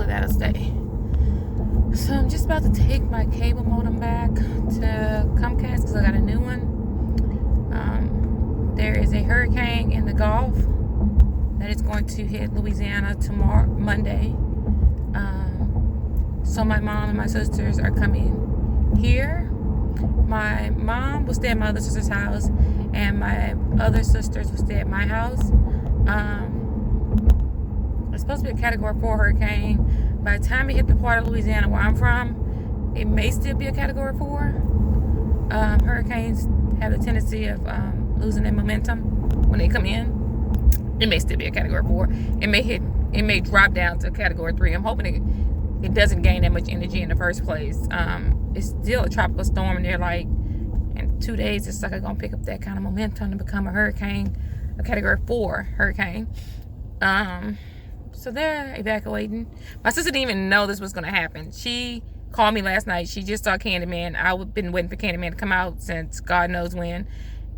that'll stay. So I'm just about to take my cable modem back to Comcast because I got a new one. There is a hurricane in the Gulf that is going to hit Louisiana tomorrow, Monday. So my mom and my sisters are coming here. My mom will stay at my other sister's house, and my other sisters will stay at my house. It's supposed to be a Category 4 hurricane. By the time it hit the part of Louisiana where I'm from, it may still be a Category 4. Hurricanes have the tendency of losing their momentum when they come in. It may still be a Category 4. It may drop down to a Category 3. I'm hoping it doesn't gain that much energy in the first place. It's still a tropical storm, and they're like, in 2 days, it's like gonna pick up that kind of momentum to become a hurricane, a Category 4 hurricane. So they're evacuating. My sister didn't even know this was gonna happen. She called me last night. She just saw Candyman. I've been waiting for Candyman to come out since God knows when.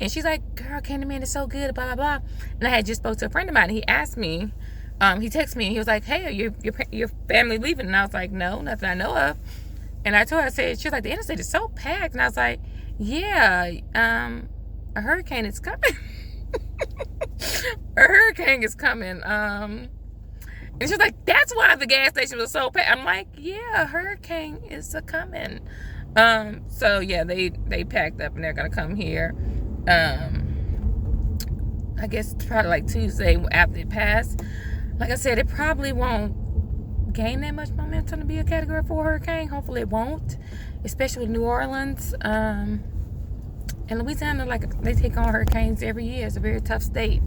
And she's like, girl, Candyman is so good, blah, blah, blah. And I had just spoke to a friend of mine, and he asked me, he texted me, and he was like, hey, are your family leaving? And I was like, no, nothing I know of. And I told her, she was like, the interstate is so packed. And I was like, yeah, a hurricane is coming. A hurricane is coming. And she was like, that's why the gas station was so packed. I'm like, yeah, a hurricane is a-coming. So yeah, they packed up and they're gonna come here. I guess probably like Tuesday after it passed. Like I said, it probably won't gain that much momentum to be a Category 4 hurricane. Hopefully it won't, especially with New Orleans. And Louisiana, like, they take on hurricanes every year. It's a very tough state.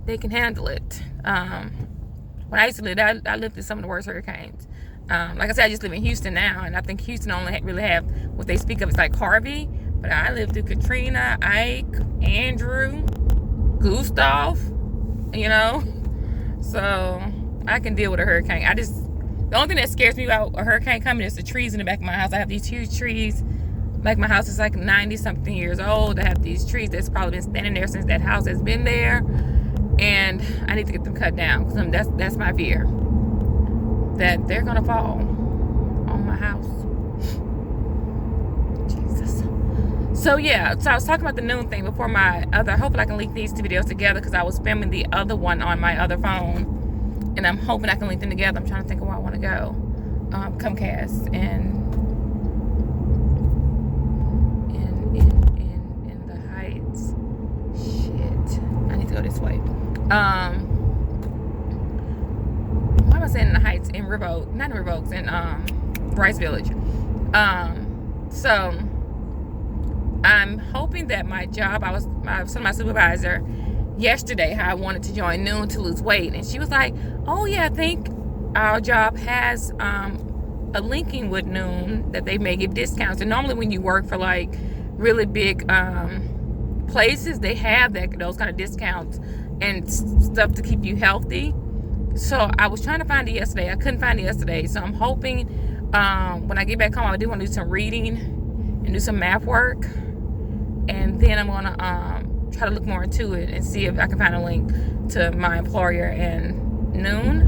They can handle it. When I used to live, I lived through some of the worst hurricanes. Like I said, I just live in Houston now, and I think Houston only really have what they speak of as like Harvey. But I lived through Katrina, Ike, Andrew, Gustav, you know. So I can deal with a hurricane. The only thing that scares me about a hurricane coming is the trees in the back of my house. I have these huge trees. Like, my house is like 90-something years old. I have these trees that's probably been standing there since that house has been there. And I need to get them cut down. Because that's my fear. That they're going to fall on my house. Jesus. So, yeah. So, I was talking about the noon thing before hopefully I can link these two videos together. Because I was filming the other one on my other phone. And I'm hoping I can link them together. I'm trying to think of where I want to go. Comcast and in the Heights. Shit. I need to go this way. Why am I saying in the Heights? In Revoke. Not in Revoke. In Rice Village. So I'm hoping that my job, I was telling my supervisor yesterday how I wanted to join Noon to lose weight, and she was like, oh yeah, I think our job has a linking with Noon that they may give discounts. And normally when you work for like really big places, they have those kind of discounts and stuff to keep you healthy. So I was trying to find it yesterday. I couldn't find it yesterday. So I'm hoping when I get back home, I do want to do some reading and do some math work, and then I'm gonna try to look more into it and see if I can find a link to my employer and Noon,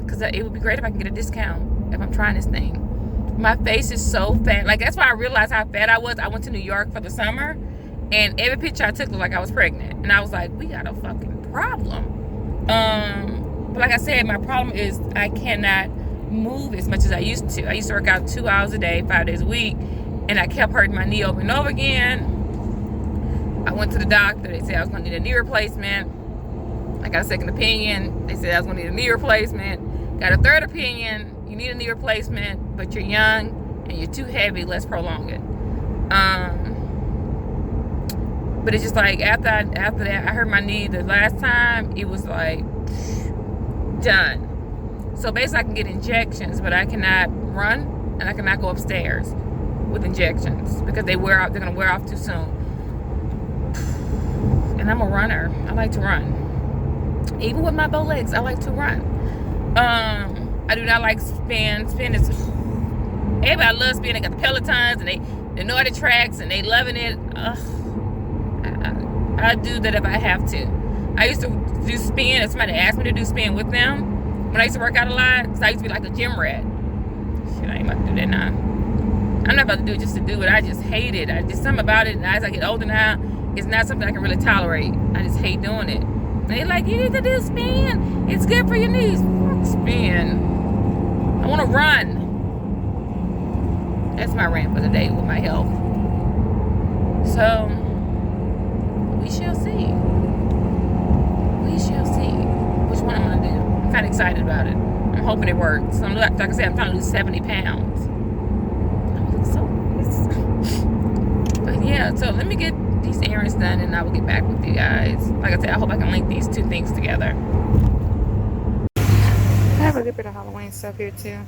because it would be great if I can get a discount if I'm trying this thing. My face is so fat. Like, that's why I realized how fat I was. I went to New York for the summer, and every picture I took looked like I was pregnant. And I was like, we got a fucking problem. But like I said, my problem is I cannot move as much as I used to. I used to work out 2 hours a day, 5 days a week, and I kept hurting my knee over and over again. I went to the doctor. They said I was going to need a knee replacement. I got a second opinion. They said I was going to need a knee replacement. Got a third opinion. You need a knee replacement, but you're young and you're too heavy. Let's prolong it. But it's just like after that, I hurt my knee the last time. It was like done. So basically, I can get injections, but I cannot run and I cannot go upstairs with injections because they wear out. They're gonna wear off too soon. And I'm a runner. I like to run. Even with my bow legs, I like to run. I do not like spin. Spin is... Everybody loves spin. They got the Pelotons and they know the tracks and they loving it. I do that if I have to. I used to do spin. If somebody asked me to do spin with them, when I used to work out a lot, so I used to be like a gym rat. Shit, I ain't about to do that now. I'm not about to do it just to do it. I just hate it. I just something about it. And as I get older now, it's not something I can really tolerate. I just hate doing it. And they're like, you need to do spin. It's good for your knees. Fuck spin. I want to run. That's my rant for the day with my health. So we shall see. We shall see which one I'm gonna do. I'm kind of excited about it. I'm hoping it works. I'm like I said, I'm trying to lose 70 pounds. But yeah, so let me get these errands done and I will get back with you guys. Like I said, I hope I can link these two things together. I have a good bit of Halloween stuff here too.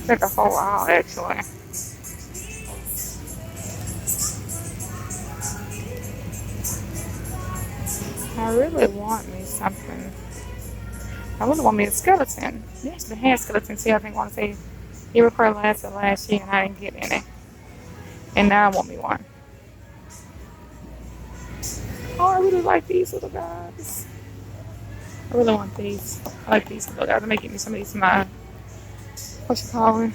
Like a whole aisle actually. I really want me something. I really want me a skeleton. Yes, the hand skeleton. See, I think I want to say he referred last year and I didn't get any. And now I want me one. Oh, I really like these little guys. I really want these. I like these little guys. They may give me some of these mine. What you call it?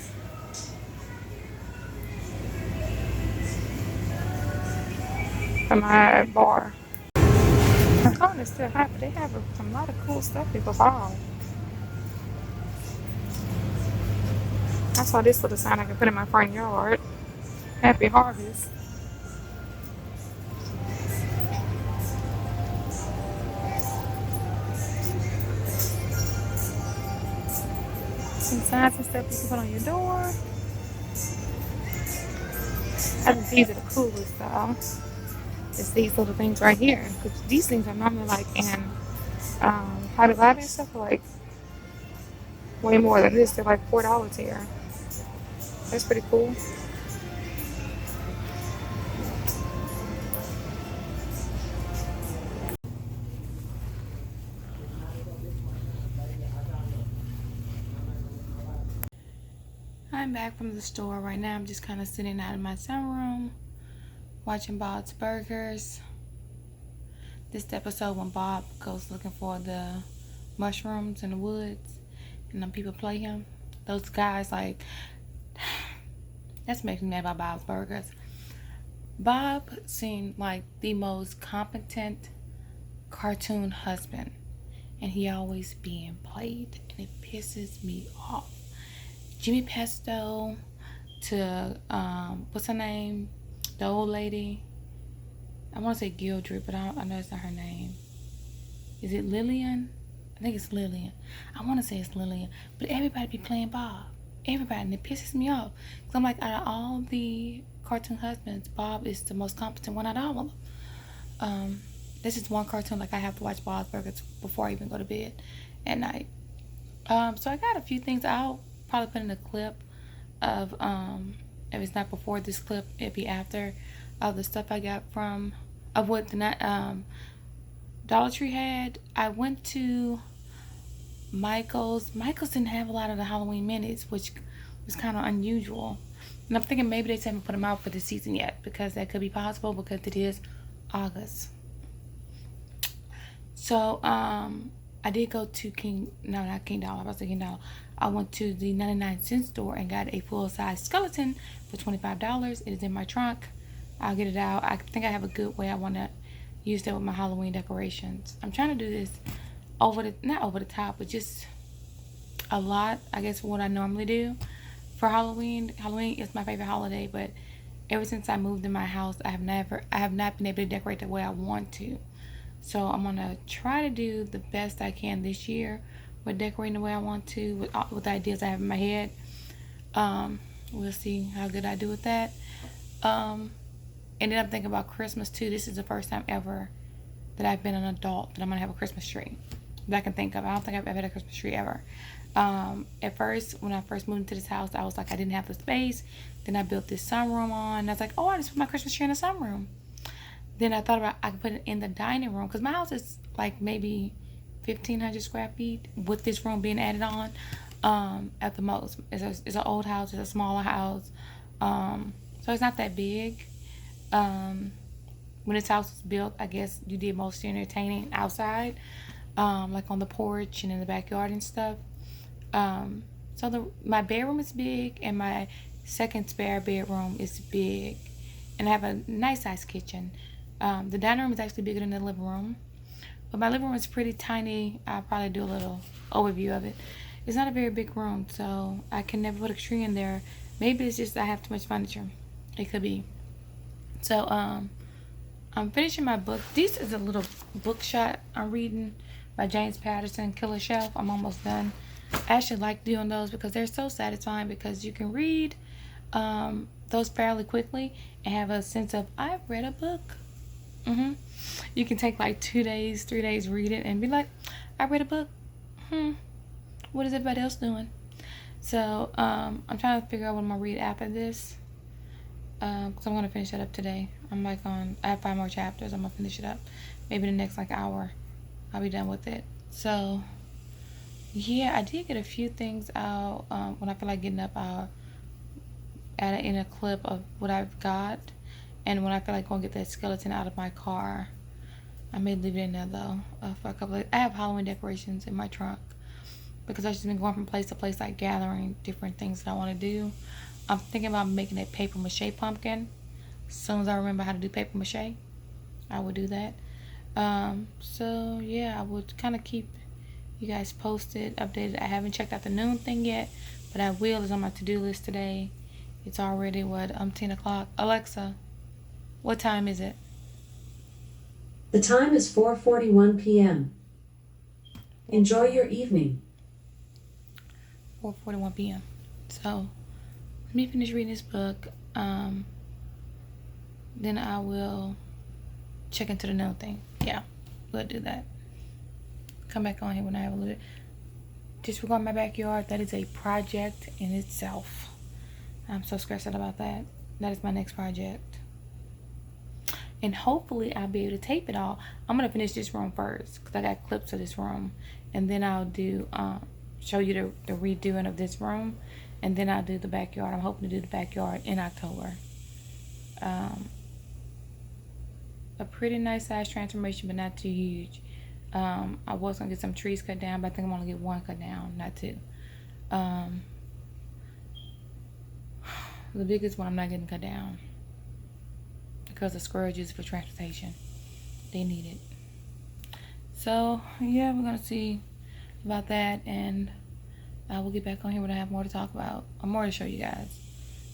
For my bar. My phone is still hot, but they have a lot of cool stuff for fall. I saw this little sign I can put in my front yard. Happy Harvest. Some signs and stuff you can put on your door. I think these are the coolest though. It's these little things right here. Because these things are normally like in Hobby Lobby and stuff are like way more than this. They're like $4 here. That's pretty cool. I'm back from the store right now. I'm just kind of sitting out in my sunroom watching Bob's Burgers. This episode when Bob goes looking for the mushrooms in the woods and them people play him. Those guys, like, that's making me mad about Bob's Burgers. Bob seemed like the most competent cartoon husband, and he always being played, and it pisses me off. Jimmy Pesto to what's her name, the old lady, I want to say Gildred, but I know it's not her name. Is it Lillian? I think it's Lillian. I want to say it's Lillian, but everybody be playing Bob, everybody, and it pisses me off because I'm like, out of all the cartoon husbands, Bob is the most competent one out of all of them. This is one cartoon like I have to watch Bob's Burgers before I even go to bed at night. So I got a few things. I'll probably put in a clip of if it's not before this clip, it'd be after, of the stuff I got from of what the Dollar Tree had. I went to Michael's didn't have a lot of the Halloween minis, which was kind of unusual, and I'm thinking maybe they just haven't put them out for the season yet, because that could be possible because it is August. So I did go to not King Dollar, I was thinking Dollar. I went to the 99-cent store and got a full-size skeleton for $25. It is in my trunk. I'll get it out. I think I have a good way I want to use that with my Halloween decorations. I'm trying to do this not over the top, but just a lot, I guess, what I normally do for Halloween. Halloween is my favorite holiday, but ever since I moved in my house, I have not been able to decorate the way I want to. So I'm gonna try to do the best I can this year with decorating the way I want to, with the ideas I have in my head. We'll see how good I do with that. And then I'm thinking about Christmas too. This is the first time ever that I've been an adult that I'm gonna have a Christmas tree that I can think of. I don't think I've ever had a Christmas tree ever. At first, when I first moved into this house, I was like, I didn't have the space. Then I built this sunroom on, and I was like, oh, I just put my Christmas tree in the sunroom. Then I thought about I could put it in the dining room, because my house is like maybe 1,500 square feet with this room being added on. At the most, it's an old house. It's a smaller house. So it's not that big. When this house was built, I guess you did most of your entertaining outside, like on the porch and in the backyard and stuff. So my bedroom is big, and my second spare bedroom is big, and I have a nice sized kitchen. The dining room is actually bigger than the living room, but my living room is pretty tiny. I'll probably do a little overview of it. It's not a very big room, so I can never put a tree in there. Maybe it's just I have too much furniture. It could be. So I'm finishing my book. This is a little book shot I'm reading by James Patterson, Killer Shelf. I'm almost done. I actually like doing those because they're so satisfying, because you can read those fairly quickly and have a sense of, I've read a book. You can take like 2 days, 3 days, read it and be like, I read a book. What is everybody else doing? So I'm trying to figure out what I'm gonna read after this, because I'm gonna finish it up today. I have 5 more chapters. I'm gonna finish it up. Maybe the next like hour I'll be done with it. So yeah, I did get a few things out. When I feel like getting up, I'll add in a clip of what I've got. And when I feel like going to get that skeleton out of my car, I may leave it in there though, for a couple of, I have Halloween decorations in my trunk, because I've just been going from place to place, like gathering different things that I want to do. I'm thinking about making a paper mache pumpkin. As soon as I remember how to do paper mache, I will do that. So yeah, I would kind of keep you guys posted, updated. I haven't checked out the noon thing yet, but I will. It's on my to-do list today. It's already 10 o'clock. Alexa, what time is it? The time is 4:41 p.m. Enjoy your evening. 4:41 p.m. So let me finish reading this book. Then I will check into the noon thing. Yeah, we'll do that. Come back on here when I have a little bit. Disregard my backyard. That is a project in itself. I'm so stressed out about that. That is my next project. And hopefully I'll be able to tape it all. I'm going to finish this room first, because I got clips of this room. And then I'll do, show you the redoing of this room. And then I'll do the backyard. I'm hoping to do the backyard in October. A pretty nice size transformation, but not too huge. I was going to get some trees cut down, but I think I'm going to get 1 cut down, not 2. The biggest one I'm not getting cut down, because the squirrels use it for transportation. They need it. So yeah, we're gonna see about that, and I will get back on here when I have more to talk about, or more to show you guys,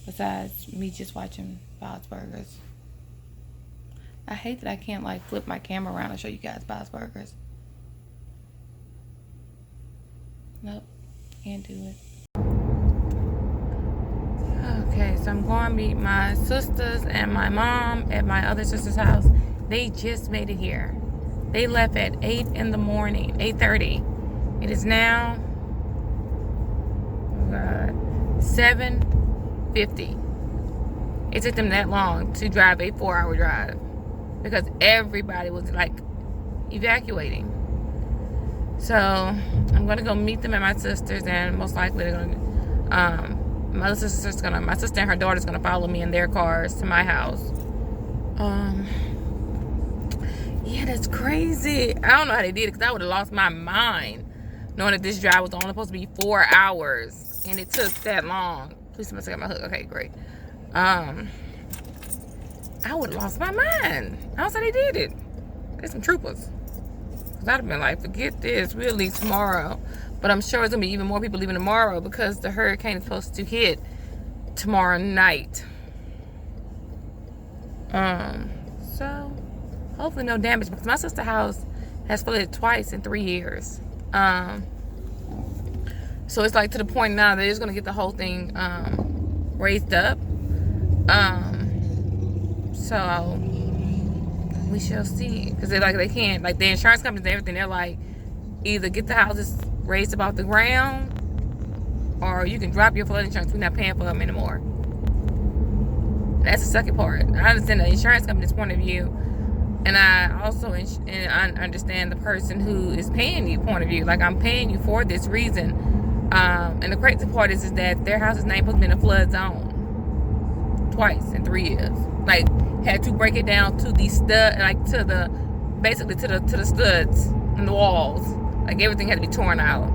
besides me just watching Bob's Burgers. I hate that I can't like flip my camera around and show you guys Bob's Burgers. Nope, can't do it. Okay, so I'm going to meet my sisters and my mom at my other sister's house. They just made it here. They left at 8 in the morning, 8:30. It is now 7:50. It took them that long to drive a 4-hour drive, because everybody was like evacuating. So I'm going to go meet them at my sister's, and most likely they're going to, my sister and her daughter's gonna follow me in their cars to my house. Yeah, that's crazy. I don't know how they did it, because I would have lost my mind knowing that this drive was only supposed to be 4 hours and it took that long. Please, somebody got my hook. Okay, great. I would have lost my mind. I don't know how they did it. They're some troopers. Cause I'd have been like, forget this, we'll leave tomorrow. But I'm sure it's gonna be even more people leaving tomorrow, because the hurricane is supposed to hit tomorrow night. So hopefully no damage, because my sister's house has flooded twice in 3 years. So it's like to the point now that it's gonna get the whole thing raised up. So we shall see, because they can't, like, the insurance companies and everything, they're like, either get the houses raised above the ground, or you can drop your flood insurance. We're not paying for them anymore. That's the second part. I understand the insurance company's point of view, And I also understand the person who is paying you point of view. Like, I'm paying you for this reason. And the crazy part is that their house's name has been a flood zone twice in 3 years. Like, had to break it down to the stud, like to the studs in the walls. Like, everything had to be torn out.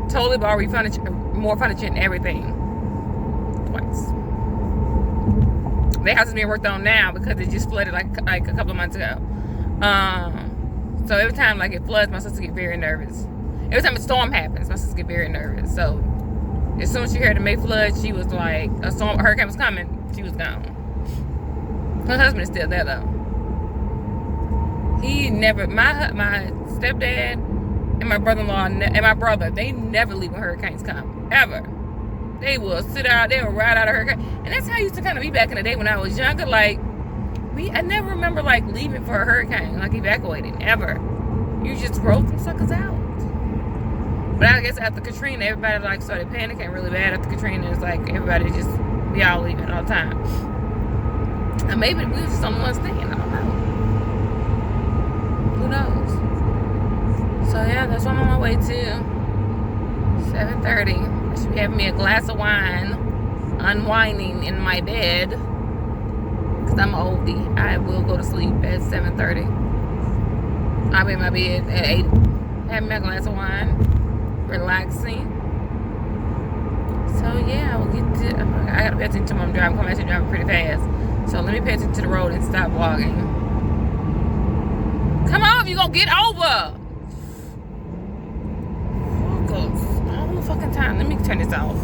Totally bought more furniture and everything twice. Their house is being worked on now because it just flooded like a couple of months ago. So every time like it floods, my sister get very nervous. Every time a storm happens, my sister get very nervous. So as soon as she heard the May flood, she was like, a hurricane was coming, she was gone. Her husband is still there though. He never, my stepdad and my brother-in-law and my brother, they never leave when hurricanes come, ever. They will sit out, they will ride out a hurricane. And that's how I used to kind of be back in the day when I was younger. Like, I never remember like leaving for a hurricane, like evacuating, ever. You just rode them suckers out. But I guess after Katrina, everybody like started panicking really bad after Katrina. It's like everybody just, we all leaving all the time. And maybe we was just on one staying, I don't know. Who knows? So yeah, that's what I'm on my way to. 7:30. I should be having me a glass of wine, unwinding in my bed. Because I'm an oldie. I will go to sleep at 7:30. I'll be in my bed at 8. Having my glass of wine. Relaxing. So yeah, I will get to, I gotta pay attention to when I'm driving. I'm actually driving pretty fast. So let me pay attention to the road and stop vlogging. Come on, you gonna get over. Focus. All the fucking time. Let me turn this off.